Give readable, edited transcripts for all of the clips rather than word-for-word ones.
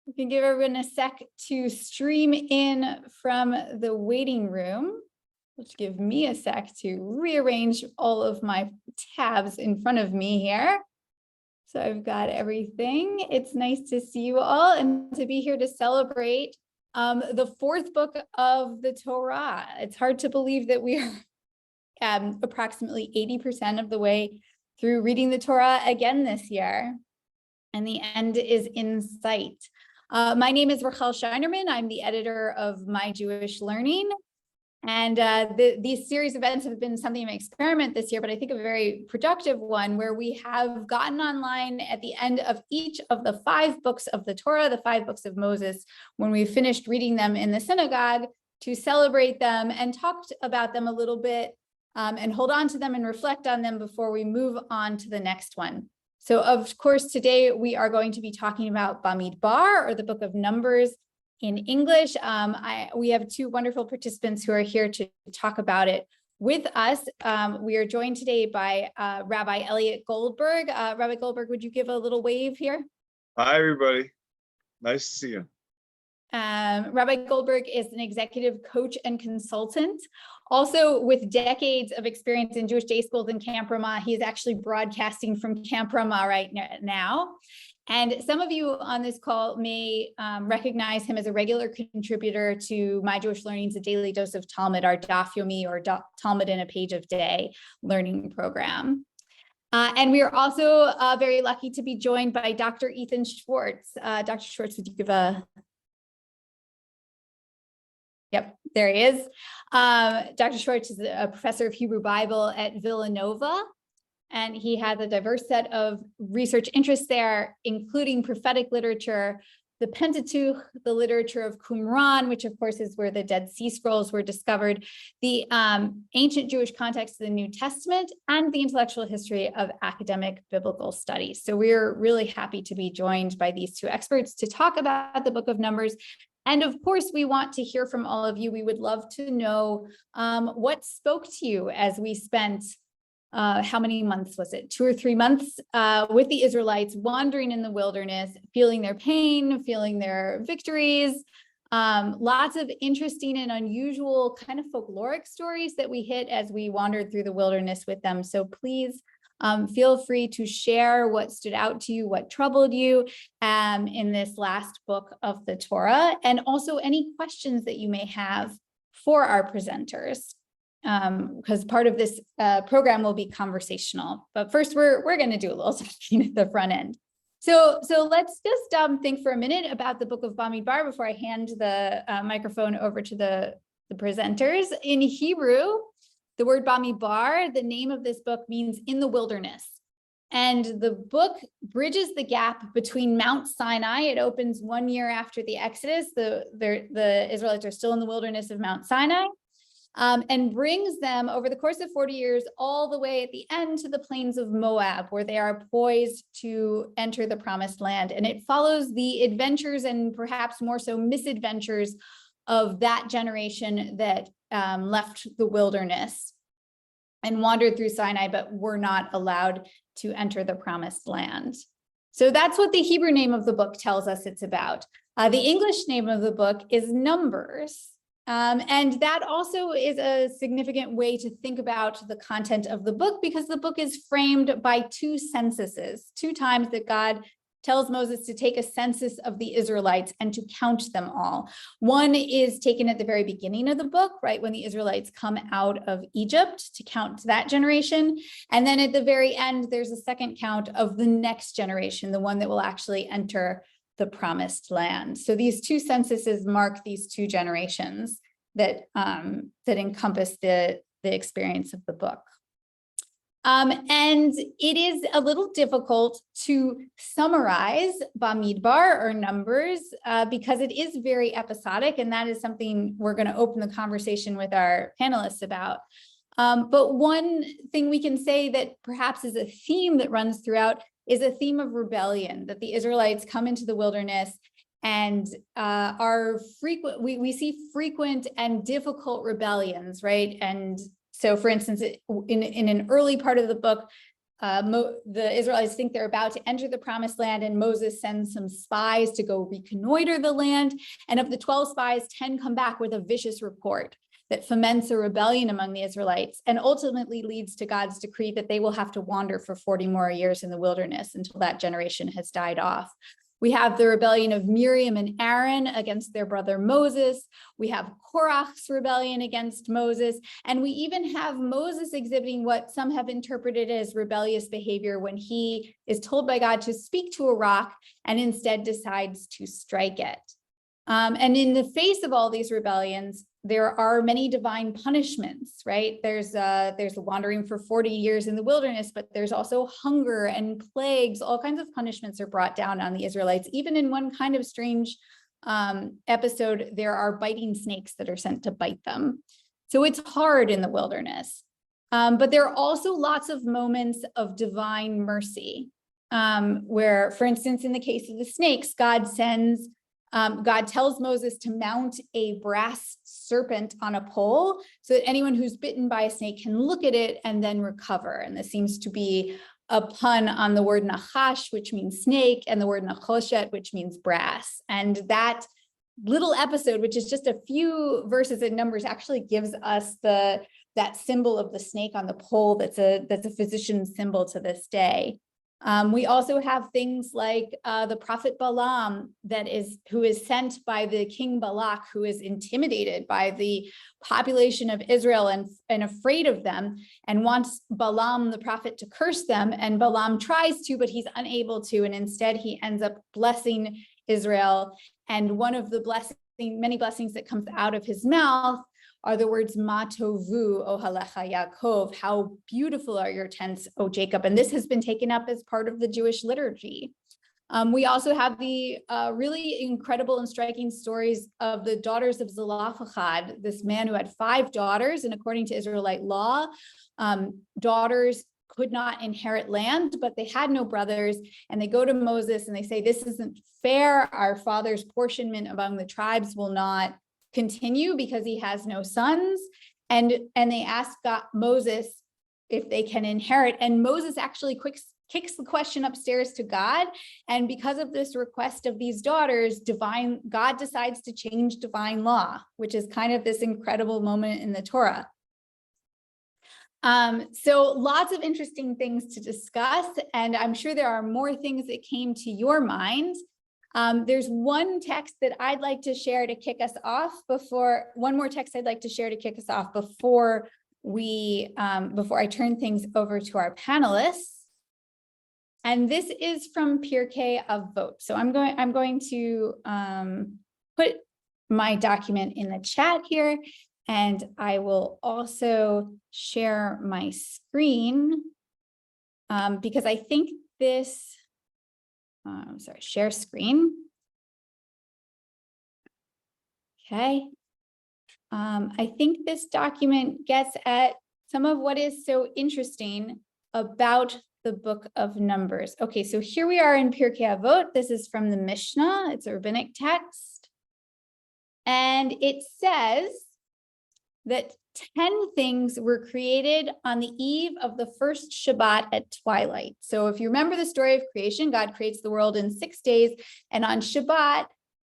We can give everyone a sec to stream in from the waiting room, which give me a sec to rearrange all of my tabs in front of me here. So I've got everything. It's nice to see you all and to be here to celebrate the fourth book of the Torah. It's hard to believe that we are approximately 80% of the way through reading the Torah again this year, and the end is in sight. My name is Rachel Scheinerman. I'm the editor of My Jewish Learning. And these series of events have been something of an experiment this year, but I think a very productive one, where we have gotten online at the end of each of the 5 books of the Torah, the 5 books of Moses, when we finished reading them in the synagogue, to celebrate them and talked about them a little bit and hold on to them and reflect on them before we move on to the next one. So of course, today we are going to be talking about Bamidbar, or the book of Numbers in English. We have 2 wonderful participants who are here to talk about it with us. We are joined today by Rabbi Elliot Goldberg. Rabbi Goldberg, would you give a little wave here? Hi, everybody. Nice to see you. Rabbi Goldberg is an executive coach and consultant, also with decades of experience in Jewish day schools in Camp Ramah. He is actually broadcasting from Camp Ramah right now. And some of you on this call may recognize him as a regular contributor to My Jewish Learning's A Daily Dose of Talmud, our Daf Yomi, or Talmud in a Page of Day learning program. And we are also very lucky to be joined by Dr. Ethan Schwartz. Dr. Schwartz, would you give a... Yep, there he is. Dr. Schwartz is a professor of Hebrew Bible at Villanova, and he has a diverse set of research interests there, including prophetic literature, the Pentateuch, the literature of Qumran, which of course is where the Dead Sea Scrolls were discovered, the ancient Jewish context of the New Testament, and the intellectual history of academic biblical studies. So we're really happy to be joined by these 2 experts to talk about the book of Numbers. And of course, we want to hear from all of you. We would love to know what spoke to you as we spent, how many months was it? 2 or 3 months with the Israelites wandering in the wilderness, feeling their pain, feeling their victories. Lots of interesting and unusual kind of folkloric stories that we hit as we wandered through the wilderness with them. So please feel free to share what stood out to you, what troubled you in this last book of the Torah, and also any questions that you may have for our presenters, because part of this program will be conversational. But first, we're going to do a little talking at the front end. So let's just think for a minute about the book of Bamidbar before I hand the microphone over to the presenters. In Hebrew, the word Bamidbar, the name of this book, means in the wilderness. And the book bridges the gap between Mount Sinai. It opens 1 year after the Exodus. The Israelites are still in the wilderness of Mount Sinai, and brings them over the course of 40 years all the way at the end to the plains of Moab, where they are poised to enter the promised land. And it follows the adventures and perhaps more so misadventures of that generation that left the wilderness and wandered through Sinai, but were not allowed to enter the promised land. So that's what the Hebrew name of the book tells us it's about. The English name of the book is Numbers. And that also is a significant way to think about the content of the book, because the book is framed by 2 censuses, 2 times that God tells Moses to take a census of the Israelites and to count them all. One is taken at the very beginning of the book, right when the Israelites come out of Egypt, to count that generation. And then at the very end, there's a second count of the next generation, the one that will actually enter the promised land. So these 2 censuses mark these 2 generations that encompass the experience of the book. And it is a little difficult to summarize Bamidbar, or Numbers, because it is very episodic, and that is something we're going to open the conversation with our panelists about. But one thing we can say that perhaps is a theme that runs throughout is a theme of rebellion, that the Israelites come into the wilderness and are frequent. We see frequent and difficult rebellions, right? And so, for instance, in an early part of the book, the Israelites think they're about to enter the promised land, and Moses sends some spies to go reconnoiter the land. And of the 12 spies, 10 come back with a vicious report that foments a rebellion among the Israelites and ultimately leads to God's decree that they will have to wander for 40 more years in the wilderness until that generation has died off. We have the rebellion of Miriam and Aaron against their brother Moses. We have Korach's rebellion against Moses. And we even have Moses exhibiting what some have interpreted as rebellious behavior when he is told by God to speak to a rock and instead decides to strike it. And in the face of all these rebellions, there are many divine punishments, right? There's wandering for 40 years in the wilderness, but there's also hunger and plagues. All kinds of punishments are brought down on the Israelites. Even in one kind of strange episode, there are biting snakes that are sent to bite them. So it's hard in the wilderness. But there are also lots of moments of divine mercy, where, for instance, in the case of the snakes, God tells Moses to mount a brass serpent on a pole so that anyone who's bitten by a snake can look at it and then recover. And this seems to be a pun on the word nachash, which means snake, and the word nachoshet, which means brass. And that little episode, which is just a few verses in Numbers, actually gives us that symbol of the snake on the pole that's a physician's symbol to this day. We also have things like the prophet Balaam who is sent by the king Balak, who is intimidated by the population of Israel and afraid of them, and wants Balaam the prophet to curse them. And Balaam tries to, but he's unable to, and instead he ends up blessing Israel. And one of the many blessings that comes out of his mouth are the words "Ma tovu ohalecha Yaakov," how beautiful are your tents, O Jacob. And this has been taken up as part of the Jewish liturgy. We also have the really incredible and striking stories of the daughters of Zelophehad, this man who had 5 daughters, and according to Israelite law, daughters could not inherit land, but they had no brothers. And they go to Moses and they say, "This isn't fair. Our father's portionment among the tribes will not continue because he has no sons." And they ask Moses if they can inherit. And Moses actually kicks the question upstairs to God. And because of this request of these daughters, God decides to change divine law, which is kind of this incredible moment in the Torah. So lots of interesting things to discuss. And I'm sure there are more things that came to your mind. There's one text that I'd like to share to kick us off before I turn things over to our panelists. And this is from Pirkei Avot. So I'm going to put my document in the chat here, and I will also share my screen because I think this. Share screen. Okay. I think this document gets at some of what is so interesting about the book of Numbers. Okay, so here we are in Pirkei Avot. This is from the Mishnah. It's a rabbinic text. And it says that 10 things were created on the eve of the first Shabbat at twilight. So if you remember the story of creation, God creates the world in 6 days, and on Shabbat,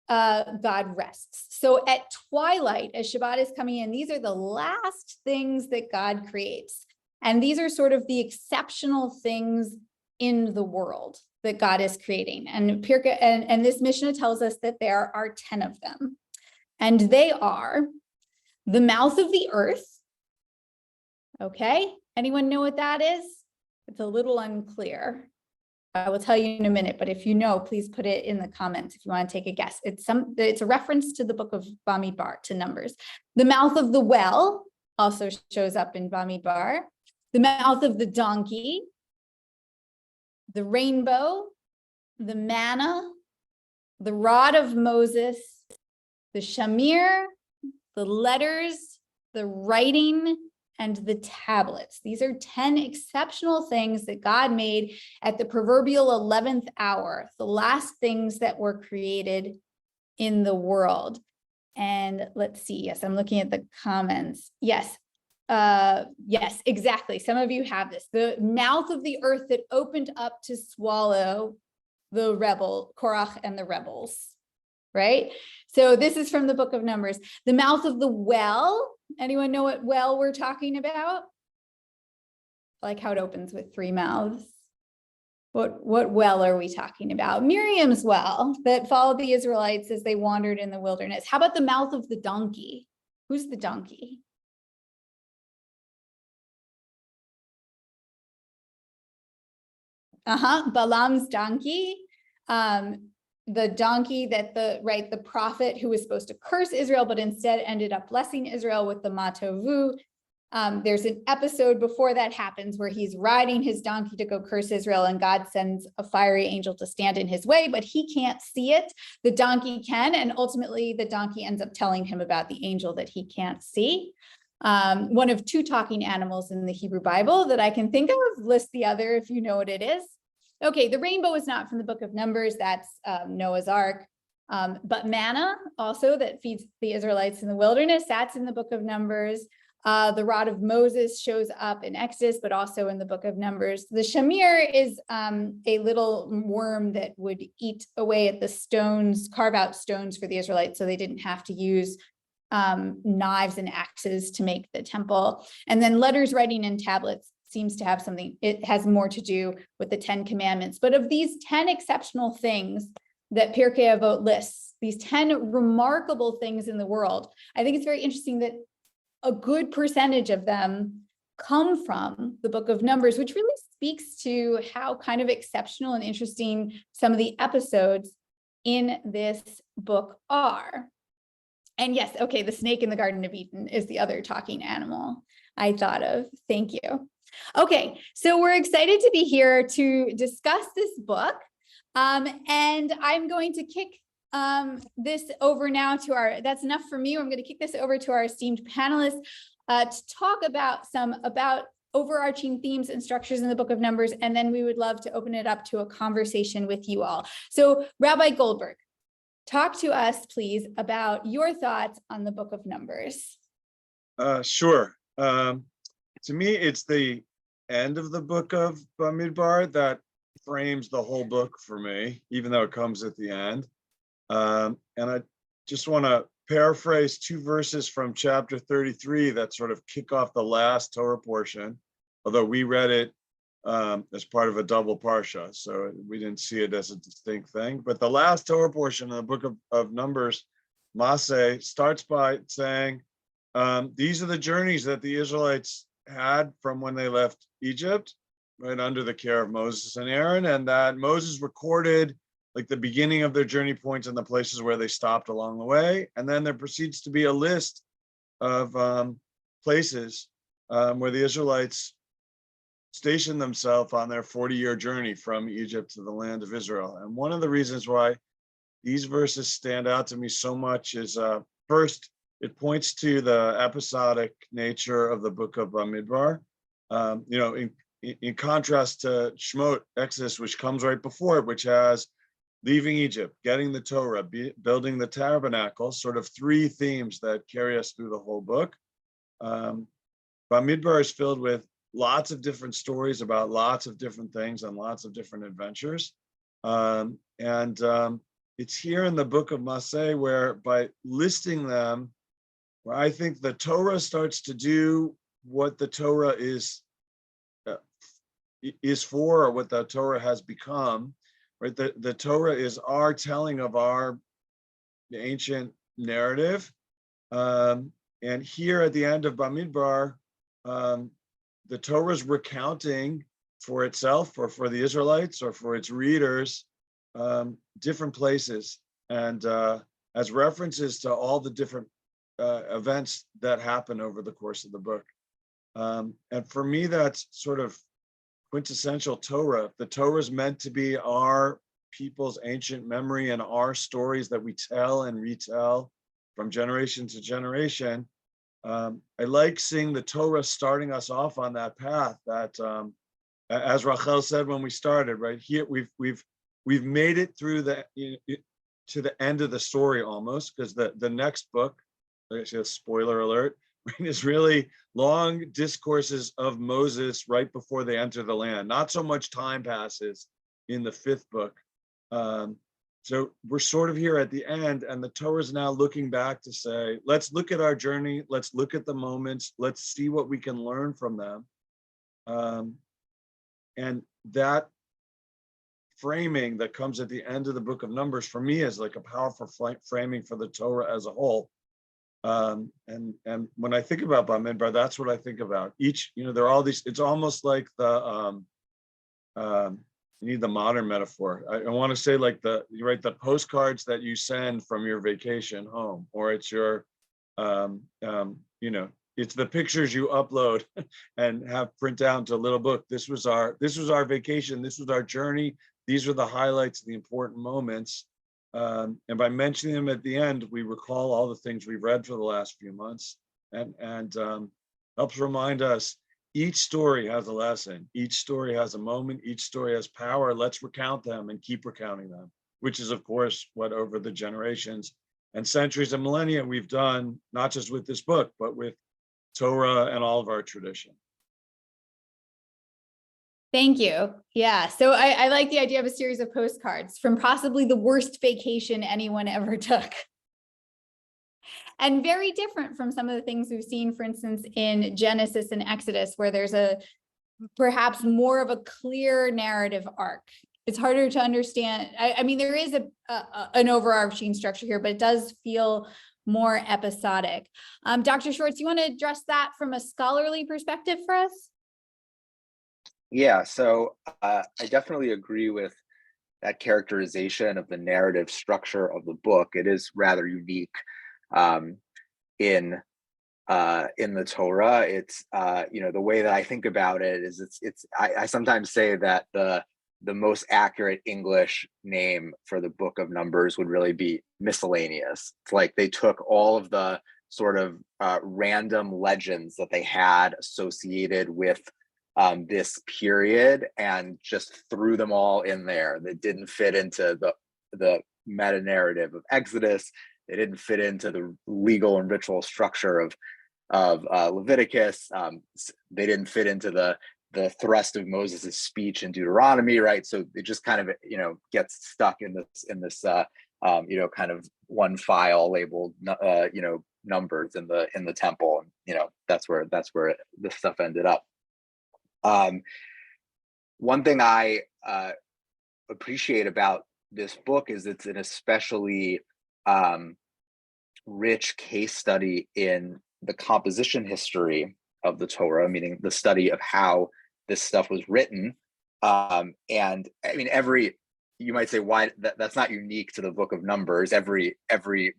God rests. So at twilight, as Shabbat is coming in, these are the last things that God creates. And these are sort of the exceptional things in the world that God is creating. And this Mishnah tells us that there are 10 of them. And they are the mouth of the earth. Okay, anyone know what that is? It's a little unclear. I will tell you in a minute, but if you know, please put it in the comments if you want to take a guess. It's a reference to the book of Bamidbar, to Numbers. The mouth of the well also shows up in Bamidbar. The mouth of the donkey, the rainbow, the manna, the rod of Moses, the shamir, the letters, the writing, and the tablets. These are 10 exceptional things that God made at the proverbial 11th hour, the last things that were created in the world. And let's see, yes, I'm looking at the comments. Yes, Yes, exactly. Some of you have this. The mouth of the earth that opened up to swallow the Korach and the rebels, right? So this is from the book of Numbers. The mouth of the well. Anyone know what well we're talking about? I like how it opens with 3 mouths. What well are we talking about? Miriam's well that followed the Israelites as they wandered in the wilderness. How about the mouth of the donkey? Who's the donkey? Balaam's donkey. The donkey that the prophet who was supposed to curse Israel, but instead ended up blessing Israel with the Matovu. There's an episode before that happens where he's riding his donkey to go curse Israel, and God sends a fiery angel to stand in his way, but he can't see it. The donkey can, and ultimately the donkey ends up telling him about the angel that he can't see. One of 2 talking animals in the Hebrew Bible that I can think of. List the other if you know what it is. Okay, the rainbow is not from the book of Numbers. That's Noah's Ark. But manna, also, that feeds the Israelites in the wilderness, that's in the book of Numbers. The rod of Moses shows up in Exodus, but also in the book of Numbers. The shamir is a little worm that would eat away at the stones, carve out stones for the Israelites, so they didn't have to use knives and axes to make the temple. And then letters, writing, and tablets seems to have something, it has more to do with the 10 commandments. But of these 10 exceptional things that Pirkei Avot lists, these 10 remarkable things in the world, I think it's very interesting that a good percentage of them come from the book of Numbers, which really speaks to how kind of exceptional and interesting some of the episodes in this book are. And yes, okay, the snake in the Garden of Eden is the other talking animal I thought of. Thank you. Okay, so we're excited to be here to discuss this book. And I'm going to kick this over now to that's enough for me. I'm going to kick this over to our esteemed panelists to talk about overarching themes and structures in the book of Numbers. And then we would love to open it up to a conversation with you all. So Rabbi Goldberg, talk to us, please, about your thoughts on the book of Numbers. Sure. To me, it's the end of the book of Bamidbar that frames the whole book for me, even though it comes at the end. And I just want to paraphrase 2 verses from chapter 33 that sort of kick off the last Torah portion, although we read it as part of a double parsha, so we didn't see it as a distinct thing. But the last Torah portion of the book of Numbers, Masei, starts by saying, these are the journeys that the Israelites had from when they left Egypt, right under the care of Moses and Aaron, and that Moses recorded like the beginning of their journey points and the places where they stopped along the way. And then there proceeds to be a list of places where the Israelites stationed themselves on their 40-year journey from Egypt to the land of Israel. And one of the reasons why these verses stand out to me so much is first, it points to the episodic nature of the book of Bamidbar. In contrast to Shemot, Exodus, which comes right before it, which has leaving Egypt, getting the Torah, building the tabernacle, sort of 3 themes that carry us through the whole book. Bamidbar is filled with lots of different stories about lots of different things and lots of different adventures. It's here in the book of Masei where, by listing them, where I think the Torah starts to do what the Torah is for, or what the Torah has become, right? The Torah is our telling of our ancient narrative. And here at the end of Bamidbar, the Torah is recounting for itself or for the Israelites or for its readers different places, and as references to all the different events that happen over the course of the book. And for me, that's sort of quintessential Torah. The Torah is meant to be our people's ancient memory and our stories that we tell and retell from generation to generation. I like seeing the Torah starting us off on that path. That, as Rachel said when we started, right here, we've made it through to the end of the story almost, because the next book, actually a spoiler alert, It's really long discourses of Moses right before they enter the land. Not so much time passes in the fifth book. So we're sort of here at the end, and the Torah is now looking back to say, let's look at our journey, let's look at the moments, let's see what we can learn from them. And that framing that comes at the end of the book of Numbers, for me, is like a powerful framing for the Torah as a whole. And when I think about Bamidbar, that's what I think about. Each, there are all these, it's almost like the, you need the modern metaphor. I want to say like you write the postcards that you send from your vacation home, or it's your, it's the pictures you upload and have print out into a little book. This was our vacation. This was our journey. These were the highlights, the important moments. And by mentioning them at the end, we recall all the things we've read for the last few months, and helps remind us each story has a lesson. Each story has a moment. Each story has power. Let's recount them and keep recounting them, which is, of course, what over the generations and centuries and millennia we've done, not just with this book, but with Torah and all of our tradition. Thank you. Yeah. So I like the idea of a series of postcards from possibly the worst vacation anyone ever took. And very different from some of the things we've seen, for instance, in Genesis and Exodus, where there's perhaps more of a clear narrative arc. It's harder to understand. I mean, there is an overarching structure here, but it does feel more episodic. Dr. Schwartz, you want to address that from a scholarly perspective for us? Yeah, so I definitely agree with that characterization of the narrative structure of the book. It is rather unique in the Torah. It's the way that I think about it is I sometimes say that the most accurate English name for the book of Numbers would really be miscellaneous. It's like they took all of the sort of random legends that they had associated with this period and just threw them all in there. That didn't fit into the meta narrative of Exodus. They didn't fit into the legal and ritual structure of Leviticus. They didn't fit into the thrust of Moses' speech in Deuteronomy, right? So it just kind of gets stuck in this kind of one file labeled numbers in the temple, and that's where this stuff ended up. One thing I appreciate about this book is it's an especially rich case study in the composition history of the Torah, meaning the study of how this stuff was written. And I mean, you might say, why that's not unique to the book of Numbers. Every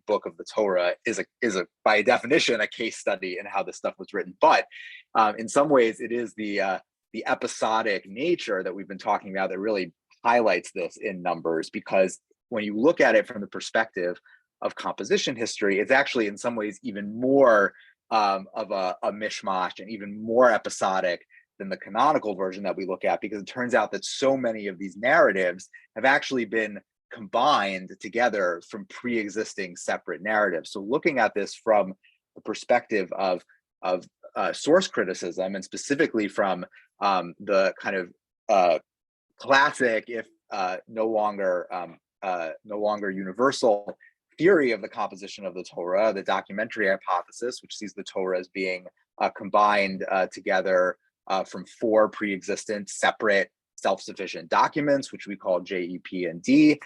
book of the Torah is a by definition a case study in how this stuff was written. But in some ways, it is the episodic nature that we've been talking about that really highlights this in Numbers, because when you look at it from the perspective of composition history, it's actually in some ways even more of a mishmash and even more episodic than the canonical version that we look at, because it turns out that so many of these narratives have actually been combined together from pre-existing separate narratives. So looking at this from the perspective of source criticism, and specifically from the kind of classic, if no longer universal theory of the composition of the Torah, the documentary hypothesis, which sees the Torah as being combined together from four pre-existent separate self-sufficient documents, which we call J, E, P, and D.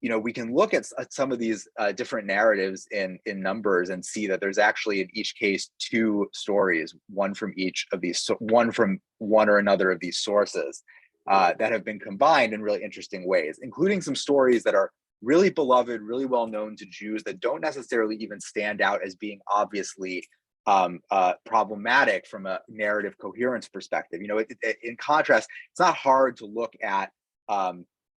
We can look at some of these different narratives in Numbers and see that there's actually in each case two stories, one from each of these, one from one or another of these sources that have been combined in really interesting ways, including some stories that are really beloved, really well known to Jews that don't necessarily even stand out as being obviously problematic from a narrative coherence perspective. In contrast, it's not hard to look at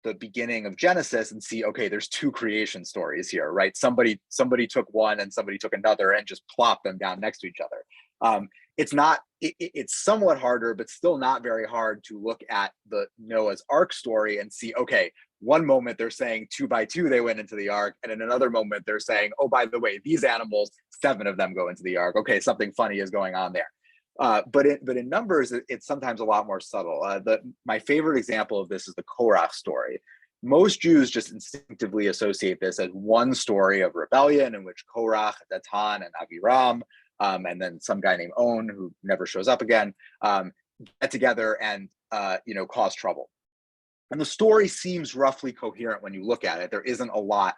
the beginning of Genesis and see, okay, there's two creation stories here, right? Somebody took one and somebody took another and just plopped them down next to each other. it's somewhat harder, but still not very hard to look at the Noah's Ark story and see, okay, one moment they're saying 2 by 2 they went into the ark, and in another moment they're saying, oh, by the way, these animals, 7 of them go into the ark. Okay, something funny is going on there. But in Numbers, it's sometimes a lot more subtle. My favorite example of this is the Korach story. Most Jews just instinctively associate this as one story of rebellion in which Korach, Datan, and Aviram, and then some guy named On, who never shows up again, get together and cause trouble. And the story seems roughly coherent when you look at it. There isn't a lot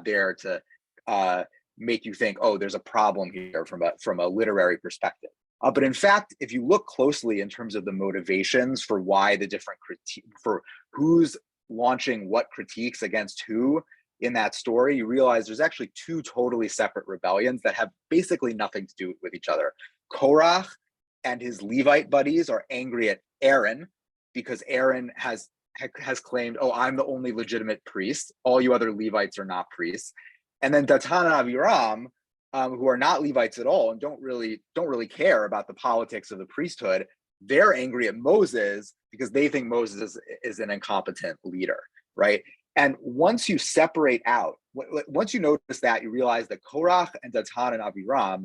there to make you think, oh, there's a problem here from a literary perspective. But in fact, if you look closely in terms of the motivations for why the different for who's launching what critiques against who in that story, you realize there's actually 2 totally separate rebellions that have basically nothing to do with each other. Korach and his Levite buddies are angry at Aaron because Aaron has claimed, oh, I'm the only legitimate priest. All you other Levites are not priests. And then Datan and Aviram, who are not Levites at all and don't really care about the politics of the priesthood, they're angry at Moses because they think Moses is an incompetent leader, right? And once you separate out, once you notice that, you realize that Korach and Datan and Aviram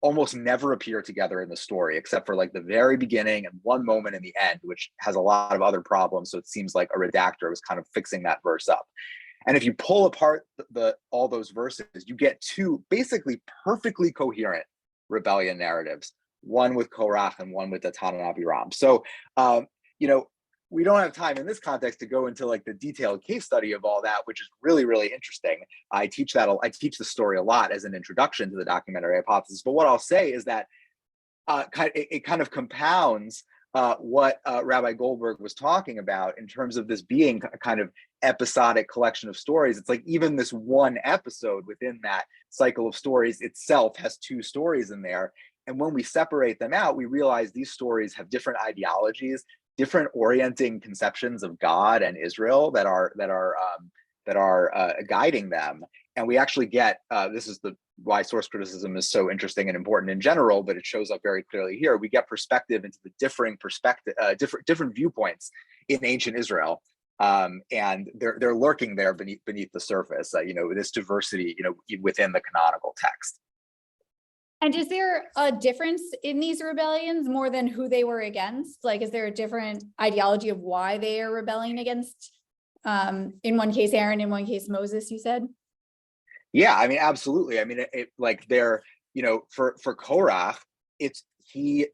almost never appear together in the story, except for like the very beginning and one moment in the end, which has a lot of other problems. So it seems like a redactor was kind of fixing that verse up. And if you pull apart all those verses, you get 2 basically perfectly coherent rebellion narratives, one with Korach and one with Datan and Aviram. So, we don't have time in this context to go into like the detailed case study of all that, which is really, really interesting. I teach the story a lot as an introduction to the documentary hypothesis. But what I'll say is that it kind of compounds what Rabbi Goldberg was talking about in terms of this being a kind of episodic collection of stories. It's like even this one episode within that cycle of stories itself has 2 stories in there. And when we separate them out, we realize these stories have different ideologies, different orienting conceptions of God and Israel that are guiding them. And we actually get this is why source criticism is so interesting and important in general, but it shows up very clearly here. We get perspective into the different viewpoints in ancient Israel, and they're lurking there beneath the surface. This diversity, within the canonical text. And is there a difference in these rebellions more than who they were against? Like, is there a different ideology of why they are rebelling against, in one case, Aaron, in one case, Moses, you said? Yeah, I mean, absolutely. I mean, for Korach, he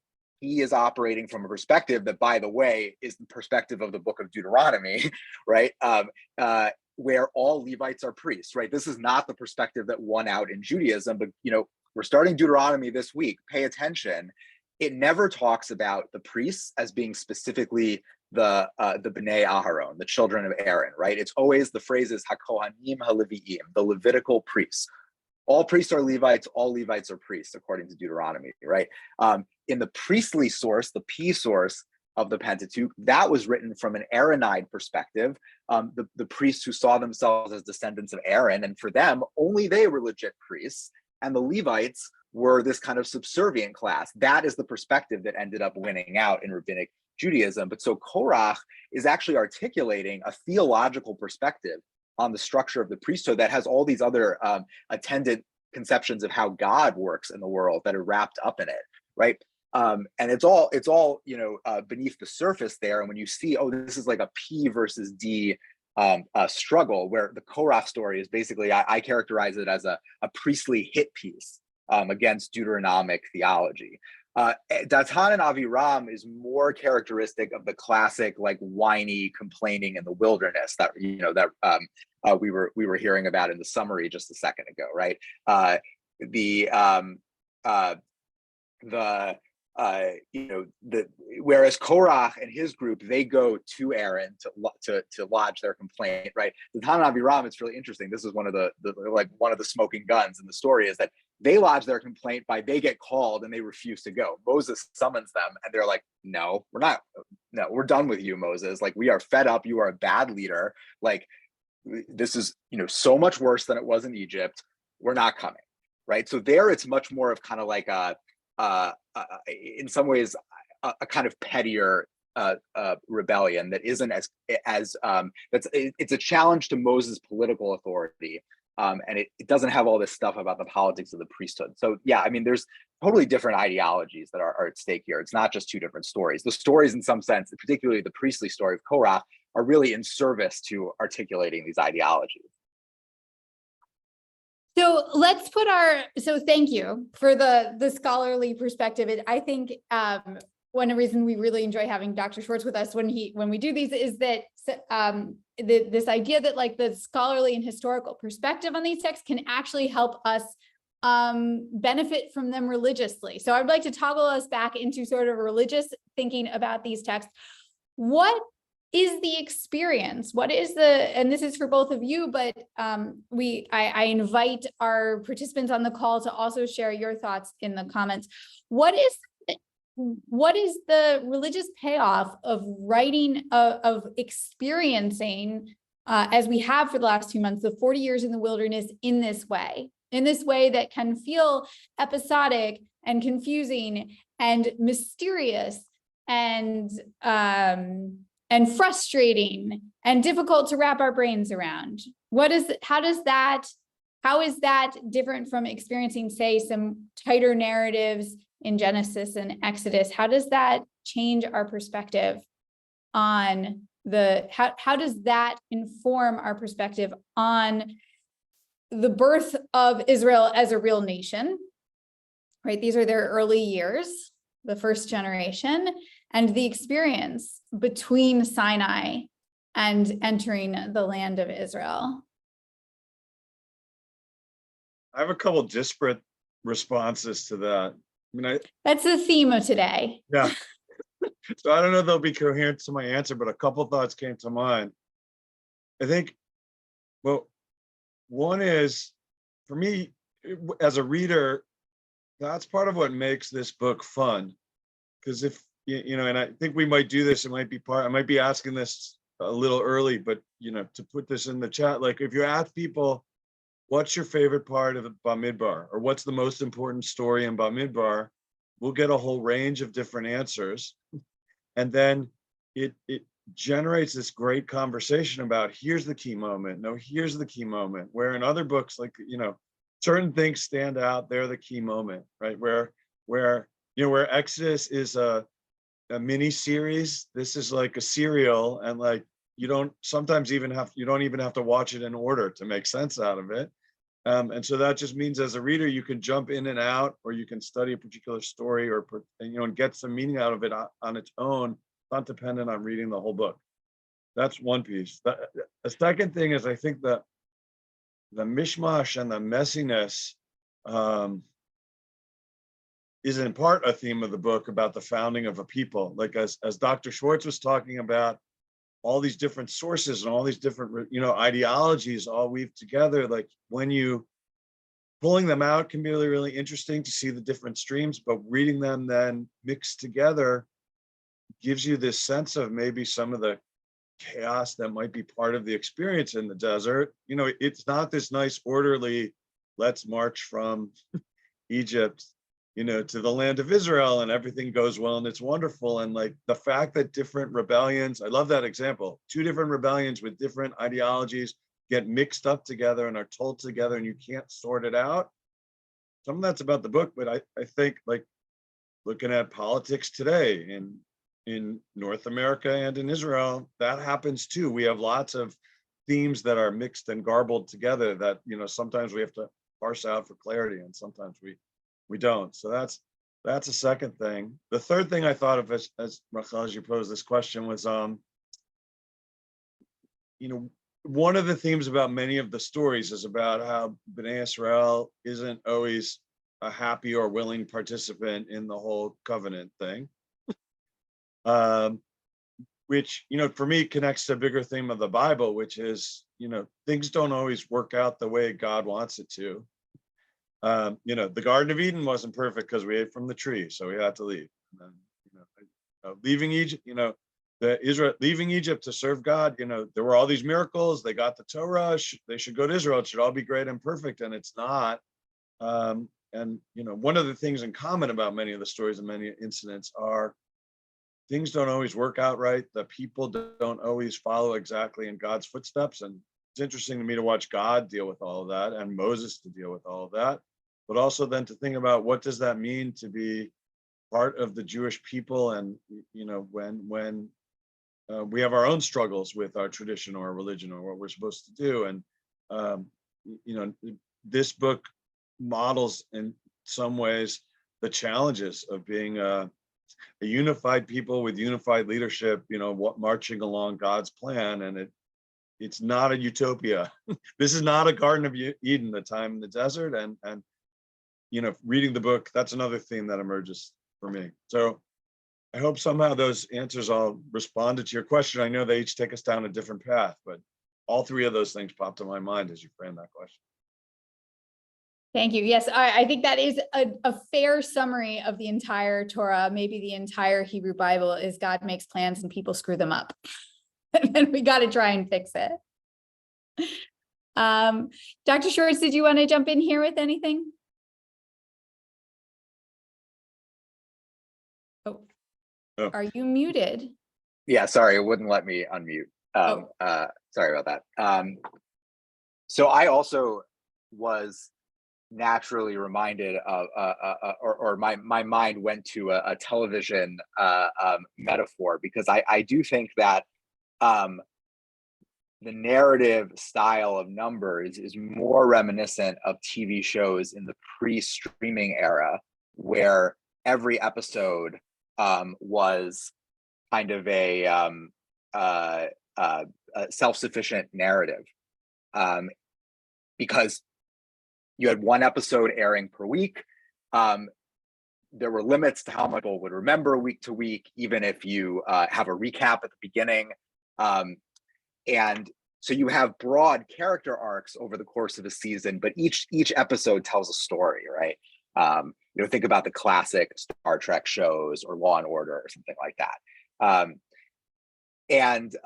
is operating from a perspective that, by the way, is the perspective of the book of Deuteronomy, right? Where all Levites are priests, right? This is not the perspective that won out in Judaism, but, we're starting Deuteronomy this week. Pay attention. It never talks about the priests as being specifically the Bnei Aharon, the children of Aaron, right? It's always the phrases HaKohanim HaLeviim, the Levitical priests. All priests are Levites, all Levites are priests, according to Deuteronomy, right? In the priestly source, the P source of the Pentateuch, that was written from an Aaronide perspective, the priests who saw themselves as descendants of Aaron, and for them, only they were legit priests, and the Levites were this kind of subservient class. That is the perspective that ended up winning out in rabbinic Judaism. But so Korach is actually articulating a theological perspective on the structure of the priesthood that has all these other attendant conceptions of how God works in the world that are wrapped up in it, right? And it's all beneath the surface there. And when you see, oh, this is like a P versus D struggle, where the Korach story is basically, I characterize it as a priestly hit piece against Deuteronomic theology. Datan and Aviram is more characteristic of the classic, like, whiny complaining in the wilderness that we were hearing about in the summary just a second ago, right? Whereas Korach and his group, they go to Aaron to lodge their complaint, right? Datan and Aviram, it's really interesting. This is one of the smoking guns in the story, is that they lodge their complaint they get called and they refuse to go. Moses summons them and they're like, no, we're done with you, Moses. Like, we are fed up. You are a bad leader. Like, this is, so much worse than it was in Egypt. We're not coming, right? So there it's much more of kind of like in some ways a kind of pettier rebellion that isn't as it's a challenge to Moses' political authority, and it doesn't have all this stuff about the politics of the priesthood. So yeah, I mean, there's totally different ideologies that are at stake here. It's not just two different stories. The stories, in some sense, particularly the priestly story of Korah, are really in service to articulating these ideologies. So let's put so thank you for the scholarly perspective. I think one reason we really enjoy having Dr. Schwartz with us when we do these is that this idea that like the scholarly and historical perspective on these texts can actually help us benefit from them religiously. So I'd like to toggle us back into sort of religious thinking about these texts. What is the experience? What is and this is for both of you, but I invite our participants on the call to also share your thoughts in the comments. What is the religious payoff of writing, of experiencing, as we have for the last 2 months, the 40 years in the wilderness in this way that can feel episodic and confusing and mysterious and frustrating and difficult to wrap our brains around? How is that different from experiencing, say, some tighter narratives in Genesis and Exodus? How does that change our perspective on how does that inform our perspective on the birth of Israel as a real nation, right? These are their early years, the first generation, and the experience between Sinai and entering the land of Israel. I have a couple disparate responses to that. I mean, that's the theme of today. Yeah. So I don't know if they'll be coherent to my answer, but a couple thoughts came to mind. I think, well, one is, for me, as a reader, that's part of what makes this book fun. Because if, and I think we might do this, I might be asking this a little early, but, to put this in the chat, like if you ask people, what's your favorite part of Bamidbar, or what's the most important story in Bamidbar, we'll get a whole range of different answers. And then it generates this great conversation about, here's the key moment. No, here's the key moment. Where in other books, like, certain things stand out, they're the key moment, right? Where Exodus is a mini series, this is like a serial, and like you don't even have to watch it in order to make sense out of it. And so that just means as a reader, you can jump in and out, or you can study a particular story and get some meaning out of it on its own. It's not dependent on reading the whole book. That's one piece. The second thing is, I think the mishmash and the messiness is in part a theme of the book about the founding of a people. Like as Dr. Schwartz was talking about, all these different sources and all these different, ideologies all weaved together. Like when you pulling them out can be really, really interesting to see the different streams, but reading them then mixed together gives you this sense of maybe some of the chaos that might be part of the experience in the desert. It's not this nice orderly, let's march from Egypt to the land of Israel and everything goes well and it's wonderful. And like the fact that different rebellions, I love that example, 2 different rebellions with different ideologies get mixed up together and are told together and you can't sort it out. Some of that's about the book, but I think like looking at politics today in North America and in Israel, that happens too. We have lots of themes that are mixed and garbled together that, sometimes we have to parse out for clarity and sometimes we don't. So that's a second thing. The third thing I thought of as Rachel, as you posed this question, was one of the themes about many of the stories is about how Bnei Israel isn't always a happy or willing participant in the whole covenant thing, which for me connects to a bigger theme of the Bible, which is things don't always work out the way God wants it to. The Garden of Eden wasn't perfect because we ate from the tree, so we had to leave. And then, leaving Egypt, Israel leaving Egypt to serve God, there were all these miracles. They got the Torah. They should go to Israel. It should all be great and perfect, and it's not. one of the things in common about many of the stories and many incidents are things don't always work out right. The people don't always follow exactly in God's footsteps. And it's interesting to me to watch God deal with all of that and Moses to deal with all of that, but also then to think about what does that mean to be part of the Jewish people. And, when we have our own struggles with our tradition or our religion or what we're supposed to do. And, this book models in some ways the challenges of being a unified people with unified leadership, marching along God's plan. And it's not a utopia. This is not a Garden of Eden, the time in the desert. And reading the book, that's another theme that emerges for me. So I hope somehow those answers all responded to your question. I know they each take us down a different path, but all three of those things popped to my mind as you framed that question. Thank you. Yes, I think that is a fair summary of the entire Torah, maybe the entire Hebrew Bible, is God makes plans and people screw them up. And then we got to try and fix it. Dr. Schwartz, did you want to jump in here with anything? Oh, are you muted? Yeah, sorry, it wouldn't let me unmute. Sorry about that. So I also was naturally reminded of, or my mind went to a television metaphor, because I do think that the narrative style of Numbers is more reminiscent of TV shows in the pre-streaming era, where every episode was kind of a self-sufficient narrative, because you had one episode airing per week. There were limits to how much people would remember week to week, even if you have a recap at the beginning. And so you have broad character arcs over the course of a season, but each episode tells a story, right? Think about the classic Star Trek shows or Law and Order or something like that. And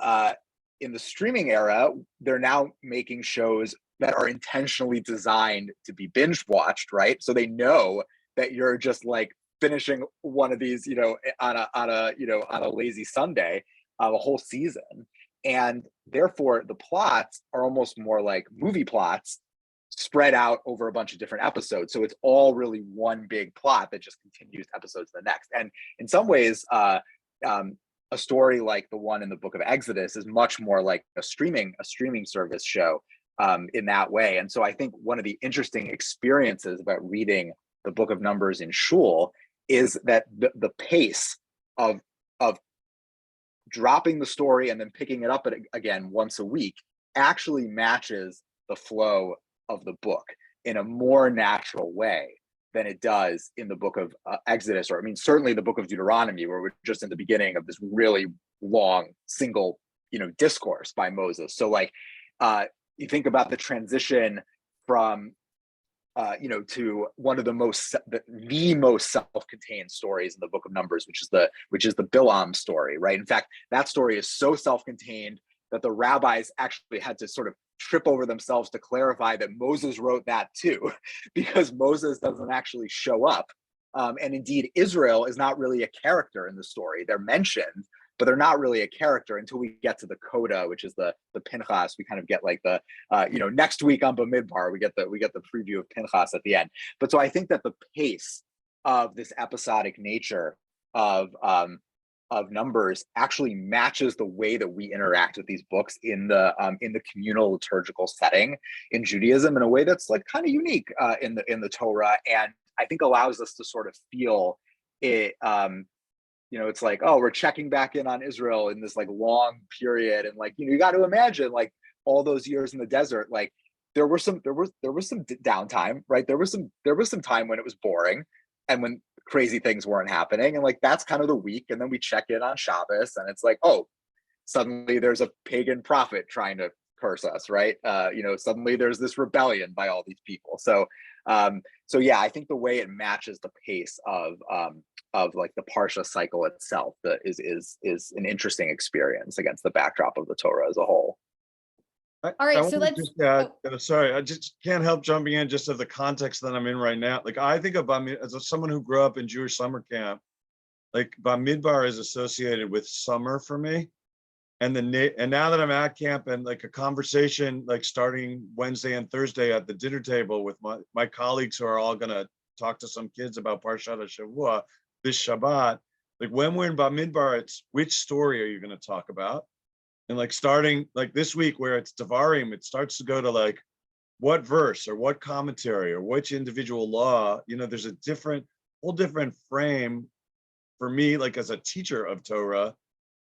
in the streaming era, they're now making shows that are intentionally designed to be binge watched, right? So they know that you're just like finishing one of these, on a lazy Sunday, a whole season. And therefore the plots are almost more like movie plots spread out over a bunch of different episodes. So it's all really one big plot that just continues episodes to the next. And in some ways, a story like the one in the book of Exodus is much more like a streaming service show in that way. And so I think one of the interesting experiences about reading the book of Numbers in shul is that the pace of dropping the story and then picking it up again once a week actually matches the flow of the book in a more natural way than it does in the book of Exodus, or certainly the book of Deuteronomy, where we're just in the beginning of this really long single, discourse by Moses. So you think about the transition from, to one of the most self-contained stories in the book of Numbers, which is the Bilam story, right? In fact, that story is so self-contained that the rabbis actually had to sort of trip over themselves to clarify that Moses wrote that too, because Moses doesn't actually show up. And indeed, Israel is not really a character in the story. They're mentioned, but they're not really a character until we get to the coda, which is the Pinchas. We kind of get like the, next week on Bamidbar, we get the preview of Pinchas at the end. But so I think that the pace of this episodic nature of Numbers actually matches the way that we interact with these books in the communal liturgical setting in Judaism in a way that's like kind of unique in the Torah, and I think allows us to sort of feel it. It's like, oh, we're checking back in on Israel in this like long period, and like you got to imagine like all those years in the desert, like there was some downtime, right? There was some time when it was boring and when crazy things weren't happening, and like that's kind of the week. And then we check in on Shabbos, and it's like, oh, suddenly there's a pagan prophet trying to curse us, right? Suddenly there's this rebellion by all these people. So yeah, I think the way it matches the pace of like the Parsha cycle itself is an interesting experience against the backdrop of the Torah as a whole. All right, I so want to let's, just add, sorry, I just can't help jumping in just of the context that I'm in right now. Like I think of Bamidbar as someone who grew up in Jewish summer camp, like Bamidbar is associated with summer for me. And now that I'm at camp and like a conversation, like starting Wednesday and Thursday at the dinner table with my colleagues who are all gonna talk to some kids about Parashat Shavua this Shabbat. Like when we're in Bamidbar, it's which story are you gonna talk about? And like starting like this week where it's Devarim, it starts to go to like what verse or what commentary or which individual law, there's a whole different frame for me, like as a teacher of Torah.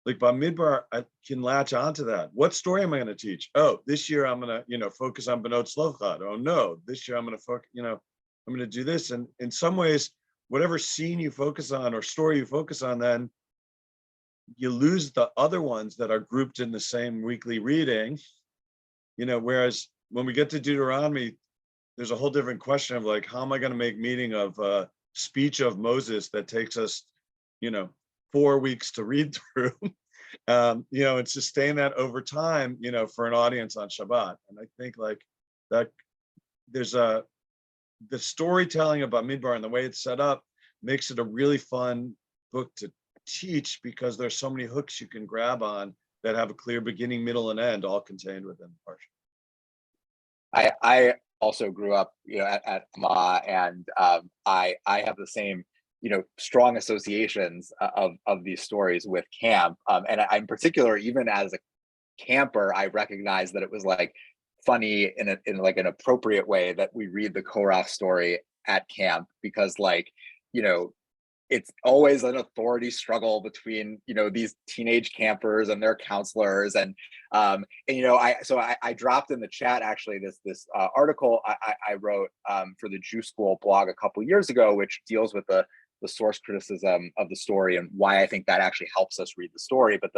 Like Bamidbar, I can latch onto that. What story am I going to teach? Oh, this year I'm going to, focus on Benot Tzlofchad. Oh no, this year I'm going to focus, I'm going to do this. And in some ways, whatever scene you focus on or story you focus on, then you lose the other ones that are grouped in the same weekly reading. Whereas when we get to Deuteronomy, there's a whole different question of like, how am I going to make meaning of speech of Moses that takes us, 4 weeks to read through, and sustain that over time, for an audience on Shabbat. And I think like that there's the storytelling about Bamidbar and the way it's set up makes it a really fun book to teach because there's so many hooks you can grab on that have a clear beginning, middle, and end all contained within the parsha. I also grew up, at Ramah, and I have the same, strong associations of these stories with camp. And in particular, even as a camper, I recognized that it was like funny in like an appropriate way that we read the Korach story at camp because it's always an authority struggle between these teenage campers and their counselors and I dropped in the chat actually this article I wrote for the Jew School blog a couple years ago, which deals with the source criticism of the story and why I think that actually helps us read the story. But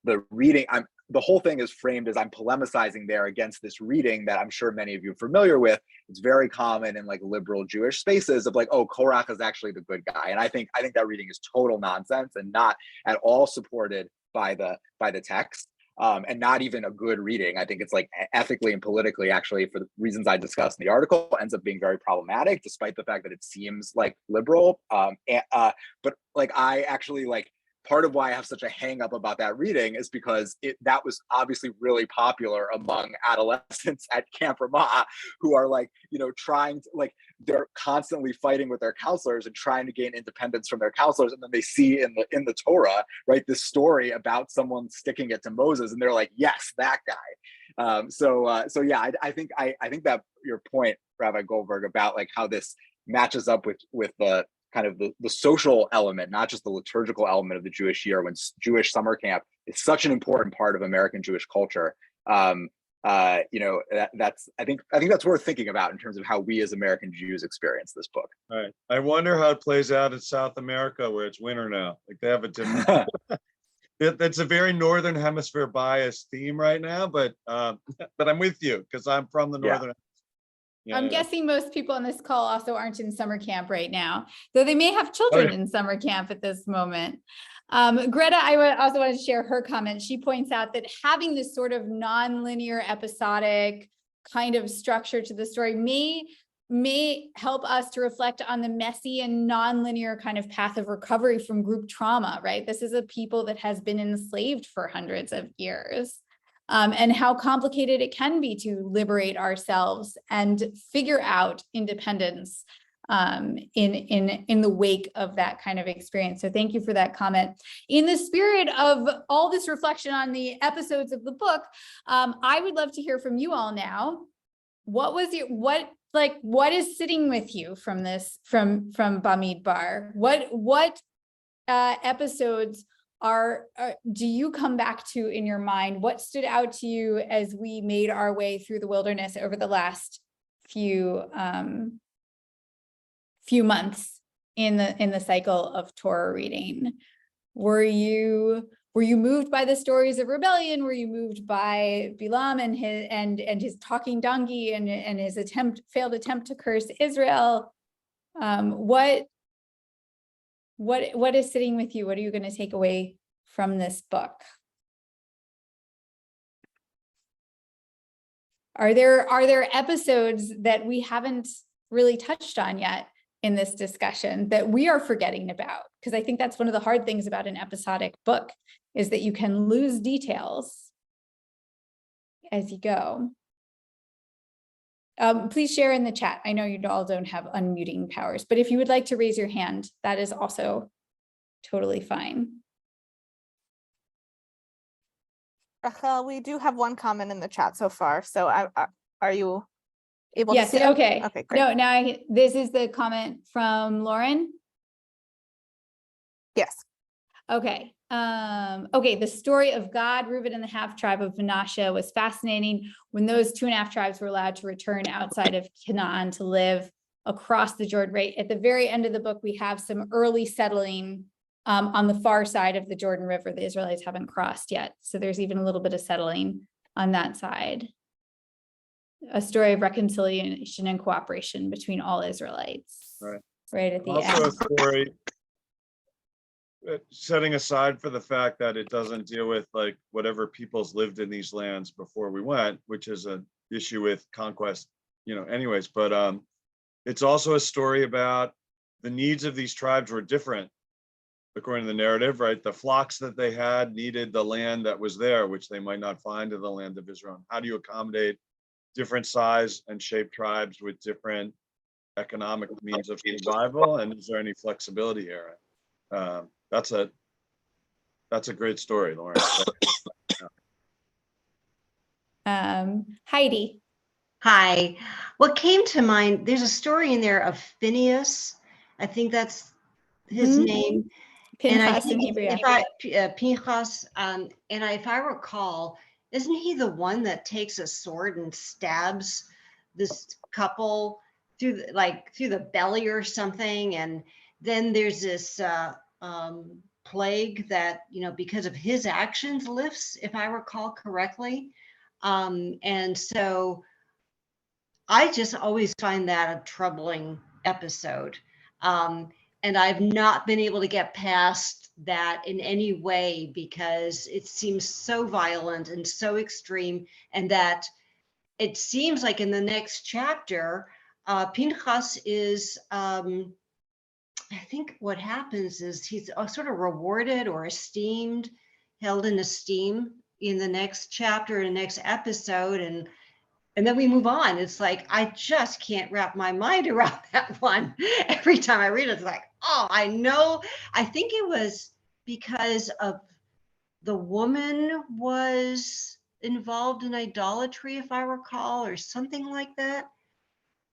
the reading, the whole thing is framed as I'm polemicizing there against this reading that I'm sure many of you are familiar with. It's very common in like liberal Jewish spaces of like, oh, Korach is actually the good guy. And I think that reading is total nonsense and not at all supported by the text. And not even a good reading. I think it's like ethically and politically, actually, for the reasons I discussed in the article, ends up being very problematic, despite the fact that it seems like liberal. But like I actually like part of why I have such a hang up about that reading is because that was obviously really popular among adolescents at Camp Ramah who are like, trying to like, they're constantly fighting with their counselors and trying to gain independence from their counselors. And then they see in the Torah, right, this story about someone sticking it to Moses and they're like, yes, that guy. So yeah, I think that your point, Rabbi Goldberg, about like how this matches up with the kind of the social element, not just the liturgical element of the Jewish year, when Jewish summer camp is such an important part of American Jewish culture. That's I think that's worth thinking about in terms of how we as American Jews experience this book. All right. I wonder how it plays out in South America where it's winter now. Like they have a different that's a very northern hemisphere bias theme right now, but I'm with you because I'm from the northern. Yeah, I'm guessing most people on this call also aren't in summer camp right now, though they may have children in summer camp at this moment. Greta, I also wanted to share her comment. She points out that having this sort of non-linear episodic kind of structure to the story may help us to reflect on the messy and non-linear kind of path of recovery from group trauma, right? This is a people that has been enslaved for hundreds of years. And how complicated it can be to liberate ourselves and figure out independence in the wake of that kind of experience. So thank you for that comment. In the spirit of all this reflection on the episodes of the book, I would love to hear from you all now. What is sitting with you from this, from Bamidbar? What episodes do you come back to in your mind? What stood out to you as we made our way through the wilderness over the last few months in the cycle of Torah reading? Were you moved by the stories of rebellion? Were you moved by Bilam and his talking donkey and his failed attempt to curse Israel? What is sitting with you? What are you going to take away from this book? Are there episodes that we haven't really touched on yet in this discussion that we are forgetting about? Because I think that's one of the hard things about an episodic book, is that you can lose details as you go. Please share in the chat. I know you all don't have unmuting powers, but if you would like to raise your hand, that is also totally fine. Rachel, we do have one comment in the chat so far. So are you able Yes, to see it? okay. Okay, great. No, now this is the comment from Lauren. Yes. Okay. Okay, the story of Gad, Reuben, and the half tribe of Manasseh was fascinating. When those 2.5 tribes were allowed to return outside of Canaan to live across the Jordan, right at the very end of the book, we have some early settling on the far side of the Jordan River. The Israelites haven't crossed yet, so there's even a little bit of settling on that side. A story of reconciliation and cooperation between all Israelites. Right at the Also end. a story, setting aside for the fact that it doesn't deal with like whatever peoples lived in these lands before we went, which is an issue with conquest, anyways, but it's also a story about the needs of these tribes were different according to the narrative, right? The flocks that they had needed the land that was there, which they might not find in the land of Israel. How do you accommodate different size and shaped tribes with different economic means of survival? And is there any flexibility here? That's a great story, Lauren. Heidi. Hi. What came to mind, there's a story in there of Phineas. I think that's his name. Pinchas in Hebrew. Pinchas, and if I recall, isn't he the one that takes a sword and stabs this couple through the belly or something? And then there's this plague that, because of his actions lifts, if I recall correctly. And so I just always find that a troubling episode. And I've not been able to get past that in any way because it seems so violent and so extreme, and that it seems like in the next chapter, Pinchas is, I think what happens is he's sort of rewarded or esteemed, held in esteem in the next chapter and next episode. And then we move on. It's like, I just can't wrap my mind around that one. Every time I read it, it's like, oh, I know. I think it was because of the woman was involved in idolatry, if I recall, or something like that.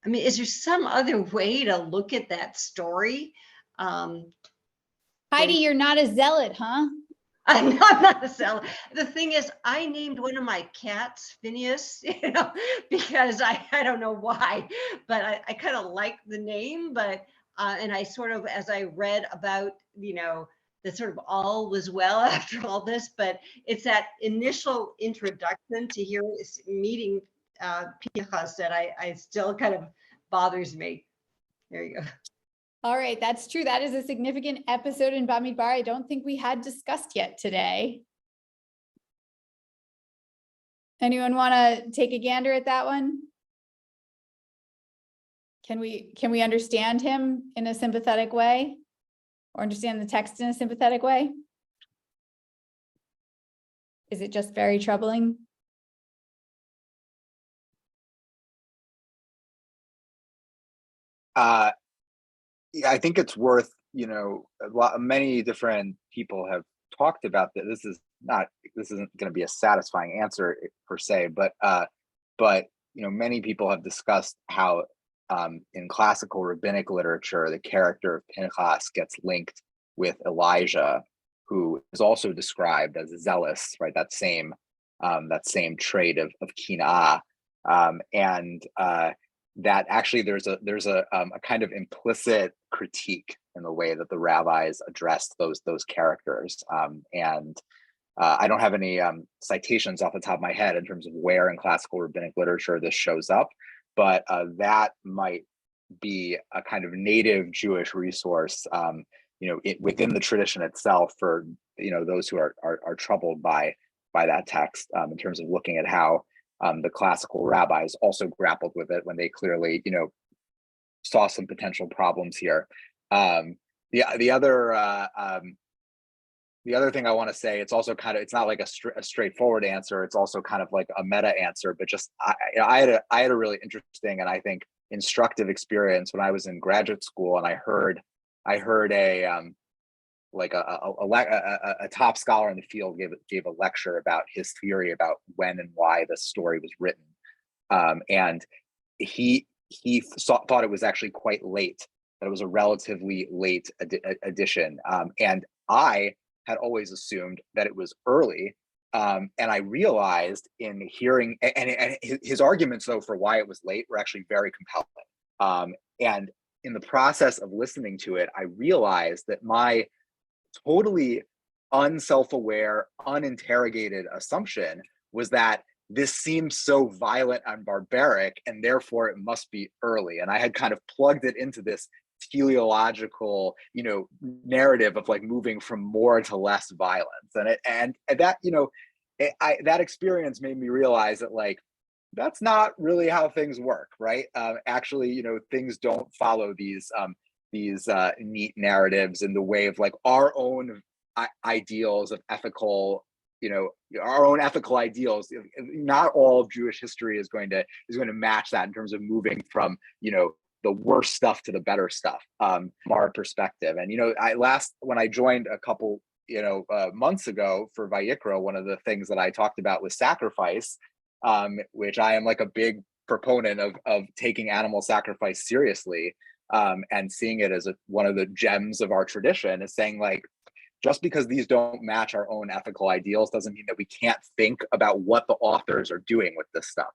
I mean, is there some other way to look at that story? Heidi, you're not a zealot, huh? I'm not a zealot. The thing is, I named one of my cats Phineas, because I don't know why, but I kind of like the name, but and I sort of, as I read about, the sort of all was well after all this, but it's that initial introduction to meeting Pinchas that I still kind of bothers me. There you go. All right, that's true. That is a significant episode in Bamidbar I don't think we had discussed yet today. Anyone want to take a gander at that one? Can we understand him in a sympathetic way, or understand the text in a sympathetic way? Is it just very troubling? Yeah, I think it's worth, many different people have talked about that. This isn't going to be a satisfying answer per se, but many people have discussed how in classical rabbinic literature, the character of Pinchas gets linked with Elijah, who is also described as zealous, right? That same trait of kinah, and that actually there's a kind of implicit critique in the way that the rabbis addressed those characters, and I don't have any citations off the top of my head in terms of where in classical rabbinic literature this shows up, but that might be a kind of native Jewish resource, within the tradition itself for those who are troubled by that text, in terms of looking at how the classical rabbis also grappled with it when they clearly, saw some potential problems here. The other thing I want to say, it's also it's not like a straightforward answer. It's also kind of like a meta answer, but just I had a really interesting and I think instructive experience when I was in graduate school, and I heard a top scholar in the field gave a lecture about his theory about when and why the story was written, and he thought it was actually quite late, that it was a relatively late addition, and I had always assumed that it was early, and I realized in hearing and his arguments though for why it was late were actually very compelling, and in the process of listening to it, I realized that my totally unself-aware, uninterrogated assumption was that this seems so violent and barbaric, and therefore it must be early. And I had kind of plugged it into this teleological, narrative of like moving from more to less violence. And that, that experience made me realize that like, that's not really how things work, right? Actually, things don't follow these neat narratives in the way of like our own ideals of ethical, our own ethical ideals. Not all of Jewish history is going to match that in terms of moving from, the worst stuff to the better stuff, from our perspective. And, when I joined a couple, months ago for Vayikra, one of the things that I talked about was sacrifice, which I am like a big proponent of taking animal sacrifice seriously, and seeing it as one of the gems of our tradition, is saying like, just because these don't match our own ethical ideals doesn't mean that we can't think about what the authors are doing with this stuff.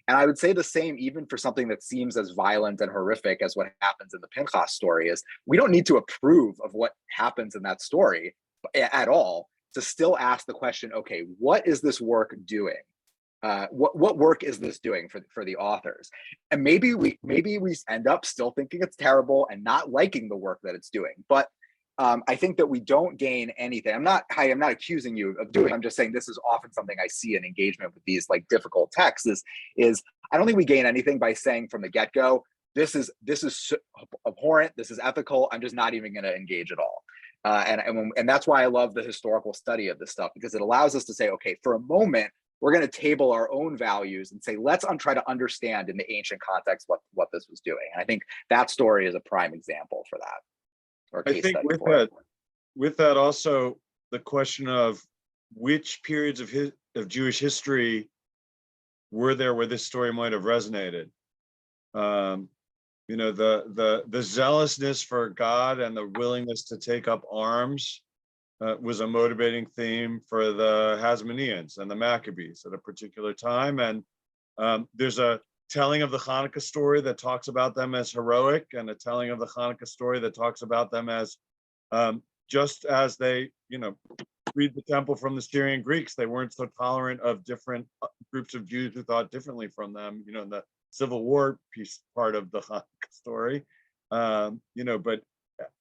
And I would say the same even for something that seems as violent and horrific as what happens in the Pinchas story. Is we don't need to approve of what happens in that story at all to still ask the question, okay, what is this work doing? What work is this doing for the authors? And maybe we end up still thinking it's terrible and not liking the work that it's doing. But I think that we don't gain anything. I'm not accusing you of doing. I'm just saying this is often something I see in engagement with these like difficult texts. Is I don't think we gain anything by saying from the get-go, this is abhorrent. This is ethical. I'm just not even going to engage at all. And that's why I love the historical study of this stuff, because it allows us to say, okay, for a moment, we're going to table our own values and say, let's try to understand in the ancient context what this was doing. And I think that story is a prime example for that. I think with that also the question of which periods of Jewish history were there where this story might have resonated. The zealousness for God and the willingness to take up arms was a motivating theme for the Hasmoneans and the Maccabees at a particular time. And there's a telling of the Hanukkah story that talks about them as heroic, and a telling of the Hanukkah story that talks about them as just as they, freed the temple from the Syrian Greeks, they weren't so tolerant of different groups of Jews who thought differently from them, in the Civil War piece part of the Hanukkah story. But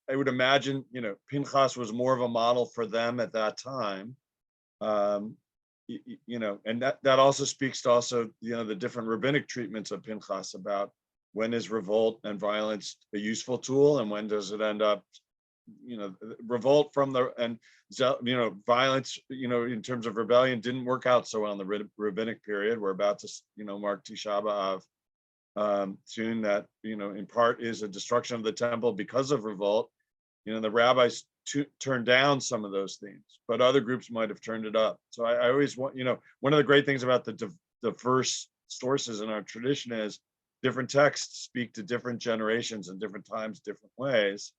I would imagine, Pinchas was more of a model for them at that time. And that also speaks to the different rabbinic treatments of Pinchas about when is revolt and violence a useful tool, and when does it end up, revolt from violence, in terms of rebellion didn't work out so well in the rabbinic period. We're about to, mark Tisha B'Av soon, that, in part is a destruction of the temple because of revolt. The rabbis turned down some of those themes, but other groups might have turned it up. So I always want, one of the great things about the diverse sources in our tradition is different texts speak to different generations and different times, different ways.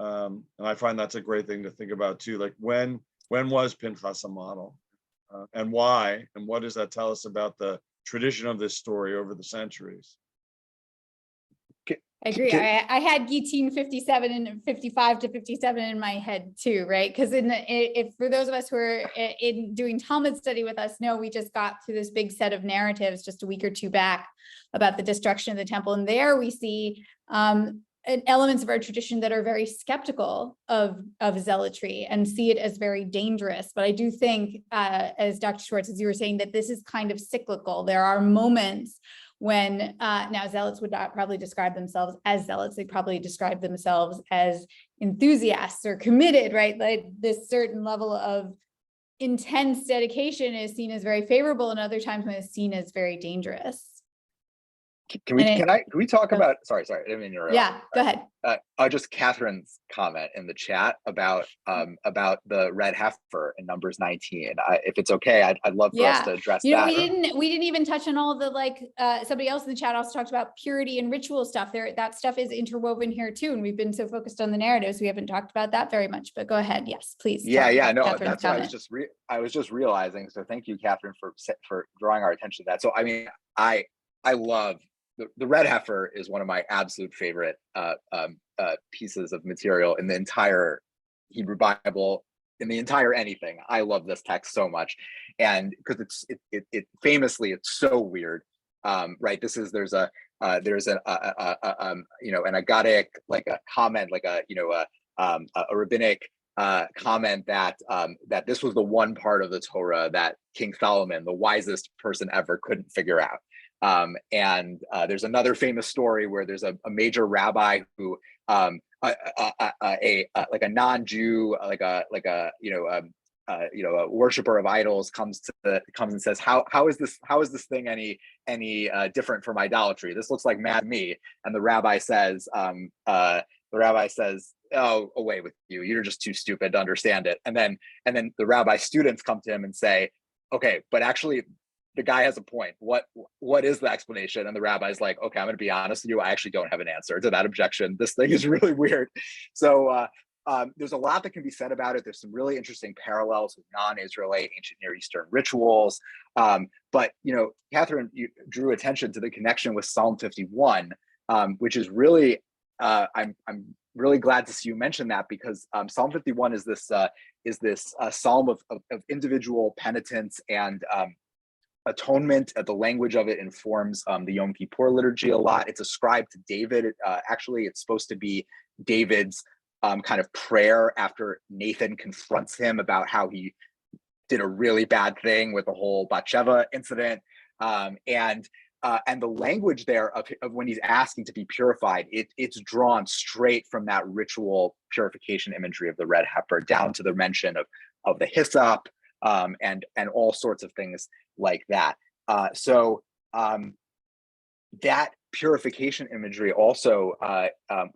And I find that's a great thing to think about too. Like when was Pinchas a model, and why, and what does that tell us about the tradition of this story over the centuries? I agree. I had Gittin 57 and 55 to 57 in my head too, right? Because if for those of us who are in doing Talmud study with us, we just got through this big set of narratives just a week or two back about the destruction of the temple, and there we see elements of our tradition that are very skeptical of zealotry and see it as very dangerous. But I do think, as Dr. Schwartz, as you were saying, that this is kind of cyclical. There are moments when now zealots would not probably describe themselves as zealots. They probably describe themselves as enthusiasts or committed, right? Like this certain level of intense dedication is seen as very favorable, and other times when it's seen as very dangerous. Can we talk about, sorry, I didn't mean to interrupt. Yeah, go ahead. Just Catherine's comment in the chat about the red heifer in Numbers 19. If it's okay, I'd love for us to address that. We didn't even touch on all of the, somebody else in the chat also talked about purity and ritual stuff. That stuff is interwoven here too, and we've been so focused on the narratives, we haven't talked about that very much. But go ahead, yes, please. No, that's what I was just realizing. So thank you, Catherine, for drawing our attention to that. So I mean, I love. The red heifer is one of my absolute favorite pieces of material in the entire Hebrew Bible, in the entire anything. I love this text so much, and because it famously it's so weird, right? There's an agadic, like a comment, like a rabbinic comment that this was the one part of the Torah that King Solomon, the wisest person ever, couldn't figure out. And there's another famous story where there's a major rabbi who, like a non-Jew, a worshiper of idols, comes and says, how is this thing any different from idolatry? This looks like mad me. And the rabbi says, oh, away with you. You're just too stupid to understand it. And then the rabbi's students come to him and say, okay, but actually, the guy has a point. What is the explanation? And the rabbi's like, okay, I'm going to be honest with you. I actually don't have an answer to that objection. This thing is really weird. So there's a lot that can be said about it. There's some really interesting parallels with non-Israelite ancient Near Eastern rituals. But Catherine, you drew attention to the connection with Psalm 51, which is really, I'm really glad to see you mention that, because Psalm 51 is this psalm of individual penitence and atonement. The language of it informs the Yom Kippur liturgy a lot. It's ascribed to David. Actually, it's supposed to be David's kind of prayer after Nathan confronts him about how he did a really bad thing with the whole Bathsheba incident. And the language there of when he's asking to be purified, it's drawn straight from that ritual purification imagery of the red heifer down to the mention of the hyssop, and all sorts of things like that. So that purification imagery also,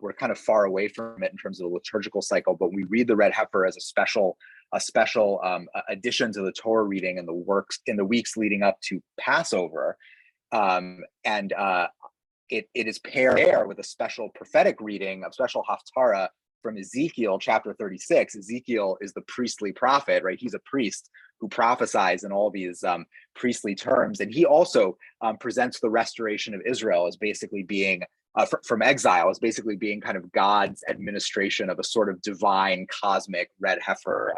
we're kind of far away from it in terms of the liturgical cycle, but we read the red heifer as a special addition to the Torah reading in the weeks leading up to Passover. It is paired with a special prophetic reading, a special haftarah from Ezekiel chapter 36. Ezekiel is the priestly prophet, right? He's a priest who prophesies in all these priestly terms. And he also presents the restoration of Israel as basically being, from exile, as basically being kind of God's administration of a sort of divine cosmic red heifer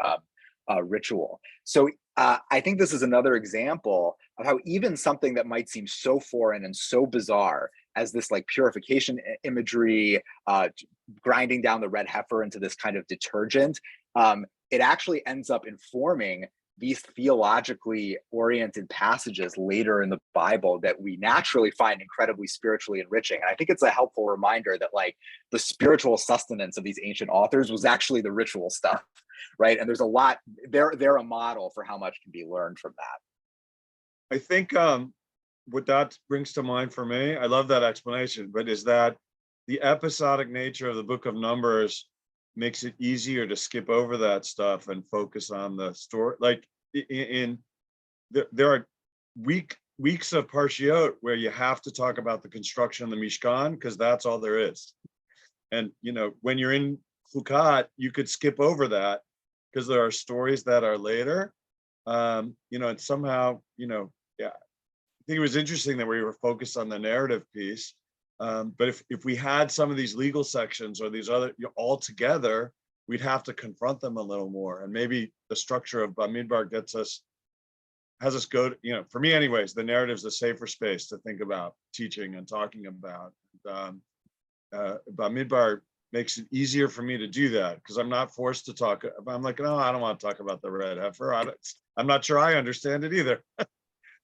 ritual. So I think this is another example of how even something that might seem so foreign and so bizarre as this like purification imagery, grinding down the red heifer into this kind of detergent, it actually ends up informing these theologically oriented passages later in the Bible that we naturally find incredibly spiritually enriching. And I think it's a helpful reminder that like the spiritual sustenance of these ancient authors was actually the ritual stuff, right? And there's a lot, they're a model for how much can be learned from that. I think what that brings to mind for me, I love that explanation, but is that the episodic nature of the book of Numbers makes it easier to skip over that stuff and focus on the story. Like there are weeks of Parshiot where you have to talk about the construction of the Mishkan because that's all there is. And when you're in Chukat, you could skip over that because there are stories that are later. And somehow, yeah. I think it was interesting that we were focused on the narrative piece. But if we had some of these legal sections or these other all together, we'd have to confront them a little more. And maybe the structure of Bamidbar has us go to, for me anyways, the narrative's a safer space to think about teaching and talking about. Bamidbar makes it easier for me to do that because I'm not forced to talk. I'm like, no, I don't want to talk about the red heifer. I'm not sure I understand it either.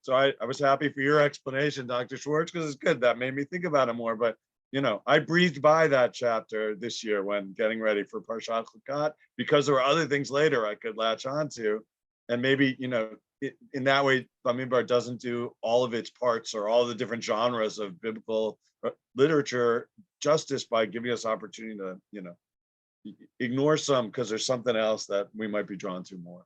So I was happy for your explanation, Dr. Schwartz, because it's good. That made me think about it more. But, you know, I breezed by that chapter this year when getting ready for Parashat because there were other things later I could latch onto. And maybe, you know, in that way, Bamidbar doesn't do all of its parts or all the different genres of biblical literature justice by giving us opportunity to, you know, ignore some because there's something else that we might be drawn to more.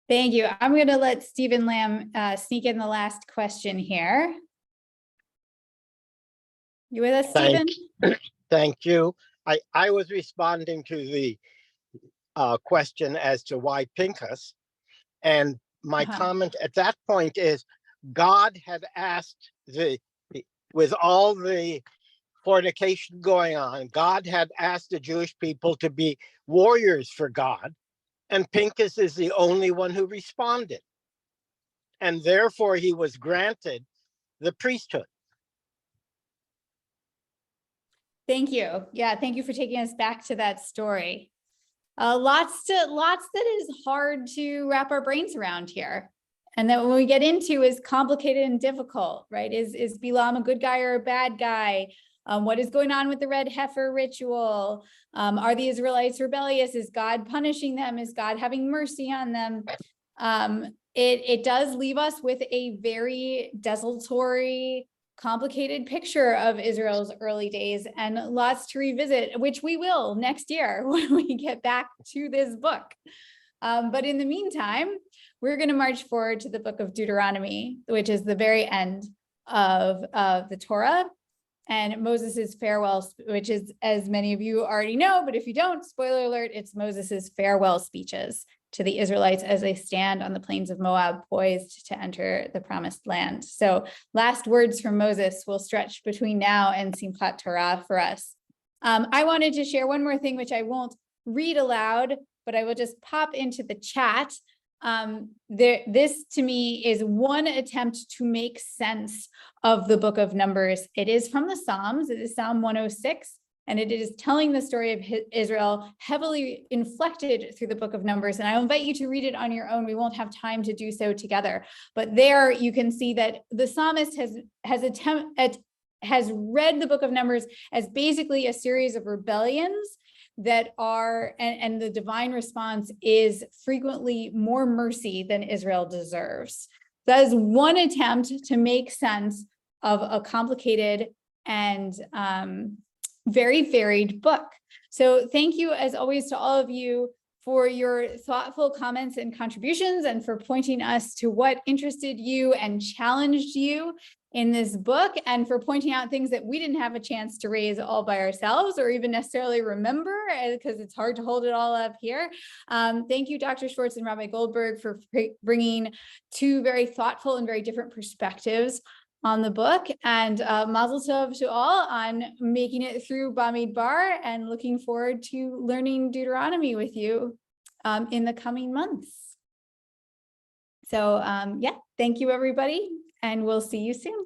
Thank you. I'm going to let Stephen Lamb sneak in the last question here. You with us, Stephen? Thank you. I was responding to the question as to why Pinchas, and my comment at that point is God had asked with all the fornication going on, God had asked the Jewish people to be warriors for God, and Pinchas is the only one who responded. And therefore he was granted the priesthood. Thank you. Yeah, thank you for taking us back to that story. Lots that is hard to wrap our brains around here. And that when we get into is complicated and difficult, right? Is Bilam a good guy or a bad guy? What is going on with the red heifer ritual? Are the Israelites rebellious? Is God punishing them? Is God having mercy on them? It does leave us with a very desultory, complicated picture of Israel's early days and lots to revisit, which we will next year when we get back to this book. But in the meantime, we're going to march forward to the book of Deuteronomy, which is the very end of the Torah. And Moses's farewell, which is, as many of you already know, but if you don't, spoiler alert, it's Moses's farewell speeches to the Israelites as they stand on the plains of Moab, poised to enter the promised land. So last words from Moses will stretch between now and Simchat Torah for us. I wanted to share one more thing, which I won't read aloud, but I will just pop into the chat. This to me is one attempt to make sense of the book of Numbers. It is from the Psalms. It is Psalm 106, and it is telling the story of Israel, heavily inflected through the book of Numbers. And I invite you to read it on your own. We won't have time to do so together, but there you can see that the psalmist has read the book of Numbers as basically a series of rebellions that are, and the divine response is frequently more mercy than Israel deserves. That is one attempt to make sense of a complicated and very varied book. So thank you, as always, to all of you for your thoughtful comments and contributions, and for pointing us to what interested you and challenged you in this book, and for pointing out things that we didn't have a chance to raise all by ourselves or even necessarily remember, because it's hard to hold it all up here. Thank you, Dr. Schwartz and Rabbi Goldberg, for bringing two very thoughtful and very different perspectives on the book, and mazel tov to all on making it through Bamidbar, and looking forward to learning Deuteronomy with you in the coming months. So yeah, thank you, everybody, and we'll see you soon.